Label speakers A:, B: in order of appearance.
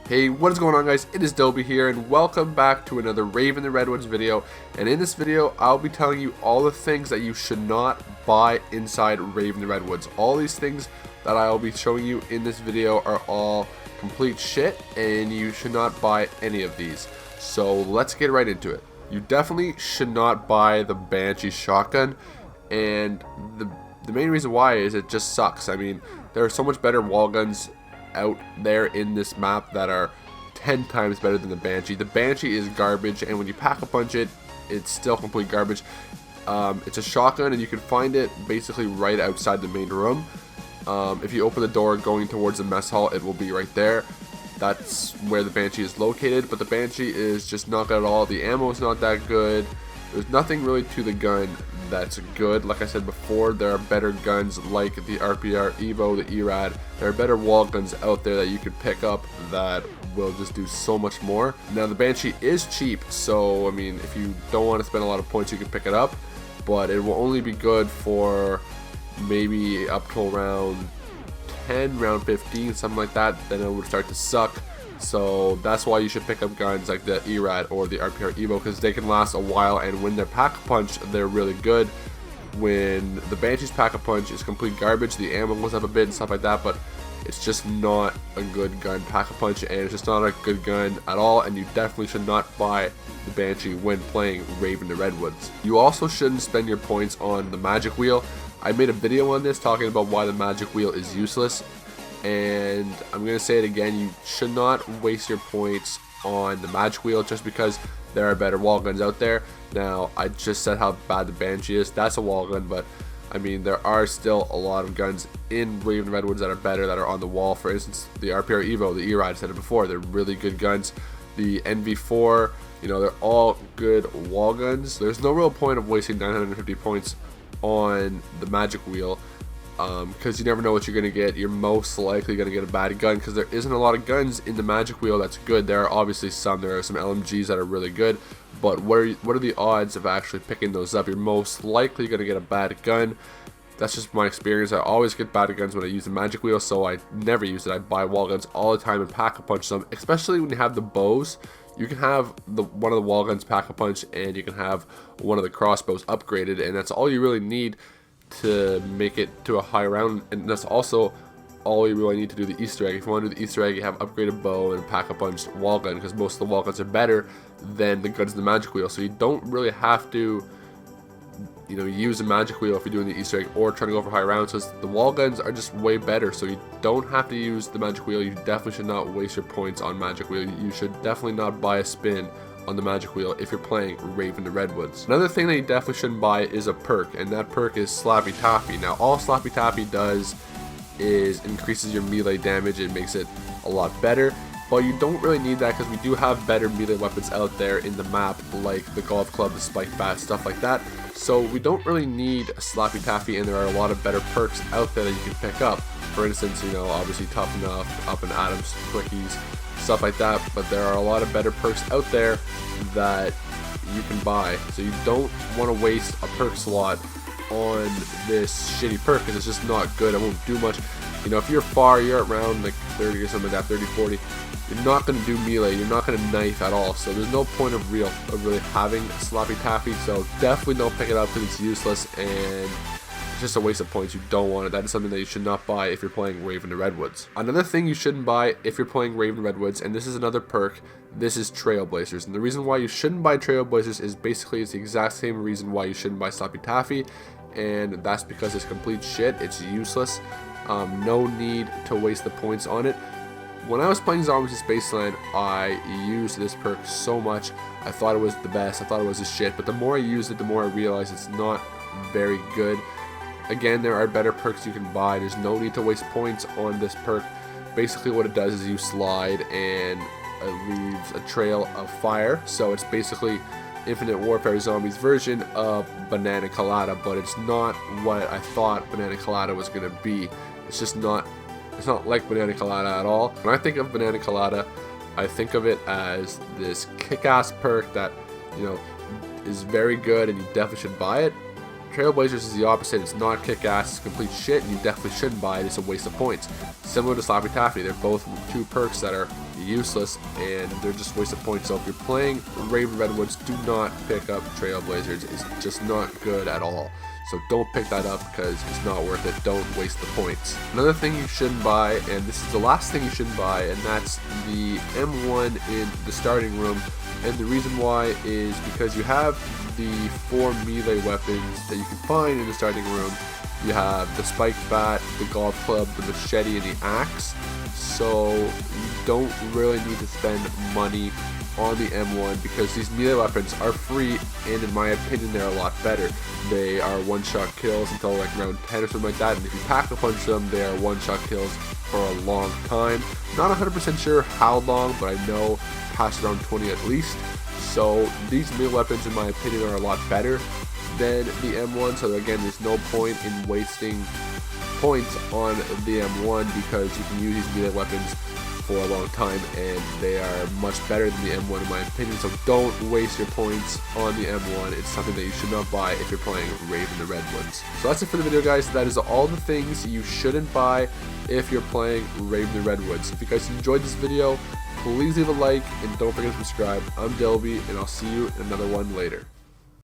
A: Hey, what is going on, guys? It is Dobie here, and welcome back to another Rave in the Redwoods video. And in this video, I'll be telling you all the things that you should not buy inside Rave in the Redwoods. All these things that I'll be showing you in this video are all complete shit, and you should not buy any of these. So let's get right into it. You definitely should not buy the Banshee shotgun, and the main reason why is it just sucks. I mean, there are so much better wall guns out there in this map that are 10 times better than the Banshee. The Banshee is garbage, and when you pack a punch it, it's still complete garbage. It's a shotgun, and you can find it basically right outside the main room. If you open the door going towards the mess hall, it will be right there. That's where the Banshee is located, but the Banshee is just not good at all. The ammo is not that good. There's nothing really to the gun that's good. Like I said before, there are better guns like the RPR Evo, the ERAD. There are better wall guns out there that you could pick up that will just do so much more. Now the Banshee is cheap, so I mean, if you don't want to spend a lot of points, you can pick it up, but it will only be good for maybe up to round 10, round 15, something like that. Then it would start to suck. So that's why you should pick up guns like the ERAD or the RPR Evo, because they can last a while, and when they're pack-a-punch, they're really good. When the Banshee's pack-a-punch is complete garbage, the ammo goes up a bit and stuff like that, but it's just not a good gun pack-a-punch, and it's just not a good gun at all, and you definitely should not buy the Banshee when playing Rave in the Redwoods. You also shouldn't spend your points on the magic wheel. I made a video on this talking about why the magic wheel is useless, and I'm going to say it again. You should not waste your points on the magic wheel just because there are better wall guns out there. Now, I just said how bad the Banshee is. That's a wall gun, but I mean, there are still a lot of guns in Rave in the Redwoods that are better, that are on the wall. For instance, the RPR Evo, the ERAD, I said it before, they're really good guns. The NV4, you know, they're all good wall guns. There's no real point of wasting 950 points on the magic wheel, because you never know what you're going to get. You're most likely going to get a bad gun, because there isn't a lot of guns in the magic wheel that's good. There are obviously some. There are some LMGs that are really good, but what are the odds of actually picking those up? You're most likely going to get a bad gun. That's just my experience. I always get bad guns when I use the magic wheel, so I never use it. I buy wall guns all the time and pack-a-punch them, especially when you have the bows. You can have one of the wall guns pack-a-punch, and you can have one of the crossbows upgraded, and that's all you really need to make it to a high round. And that's also all you really need to do the Easter egg. If you want to do the Easter egg, you have upgraded bow and pack-a-punch wall gun, because most of the wall guns are better than the guns in the magic wheel. So you don't really have to, you know, use the magic wheel if you're doing the Easter egg or trying to go for high rounds, because the wall guns are just way better. So you don't have to use the magic wheel. You definitely should not waste your points on magic wheel. You should definitely not buy a spin on the magic wheel if you're playing Rave in the Redwoods. Another thing that you definitely shouldn't buy is a perk, and that perk is Slappy Taffy. Now, all Slappy Taffy does is increases your melee damage. It makes it a lot better, but you don't really need that, because we do have better melee weapons out there in the map, like the golf club, the spike bat, stuff like that. So we don't really need a Slappy Taffy, and there are a lot of better perks out there that you can pick up. For instance, you know, obviously Tough Enough, Up and Adams, Quickies, stuff like that, but there are a lot of better perks out there that you can buy. So you don't want to waste a perk slot on this shitty perk, because it's just not good. It won't do much. You know, if you're far, you're around like 30 or something like that, 30, 40, you're not going to do melee, you're not going to knife at all, so there's no point of really having Slappy Taffy. So definitely don't pick it up, because it's useless and it's just a waste of points. You don't want it. That is something that you should not buy if you're playing Rave in the Redwoods. Another thing you shouldn't buy if you're playing Rave in the Redwoods, and this is another perk, this is Trailblazers. And the reason why you shouldn't buy Trailblazers is basically it's the exact same reason why you shouldn't buy Slappy Taffy, and that's because it's complete shit. It's useless. No need to waste the points on it. When I was playing Zombies in Spaceland, I used this perk so much. I thought it was the best. I thought it was the shit. But the more I used it, the more I realized it's not very good. Again, there are better perks you can buy. There's no need to waste points on this perk. Basically what it does is you slide and it leaves a trail of fire. So it's basically Infinite Warfare Zombies version of Banana Colada, but it's not what I thought Banana Colada was going to be. It's just not, it's not like Banana Colada at all. When I think of Banana Colada, I think of it as this kick-ass perk that, you know, is very good and you definitely should buy it. Trailblazers is the opposite. It's not kick-ass, it's complete shit, and you definitely shouldn't buy it. It's a waste of points. Similar to Slappy Taffy, they're both two perks that are useless and they're just wasted points. So if you're playing Rave and Redwoods, do not pick up Trailblazers. It's just not good at all. So don't pick that up because it's not worth it. Don't waste the points. Another thing you shouldn't buy, and this is the last thing you shouldn't buy, and that's the M1 in the starting room. And the reason why is because you have the 4 melee weapons that you can find in the starting room. You have the spike bat, the golf club, the machete, and the axe. So you don't really need to spend money on the M1 because these melee weapons are free, and in my opinion they're a lot better. They are one-shot kills until like round 10 or something like that, and if you pack a punch them, they are one-shot kills for a long time. Not 100% sure how long, but I know past around 20 at least. So these melee weapons in my opinion are a lot better than the M1, so again there's no point in wasting points on the M1 because you can use these melee weapons for a long time and they are much better than the M1 in my opinion. So don't waste your points on the M1. It's something that you should not buy if you're playing Rave in the Redwoods. So that's it for the video, guys. That is all the things you shouldn't buy if you're playing Rave in the Redwoods. If you guys enjoyed this video, please leave a like and don't forget to subscribe. I'm Delby and I'll see you in another one later.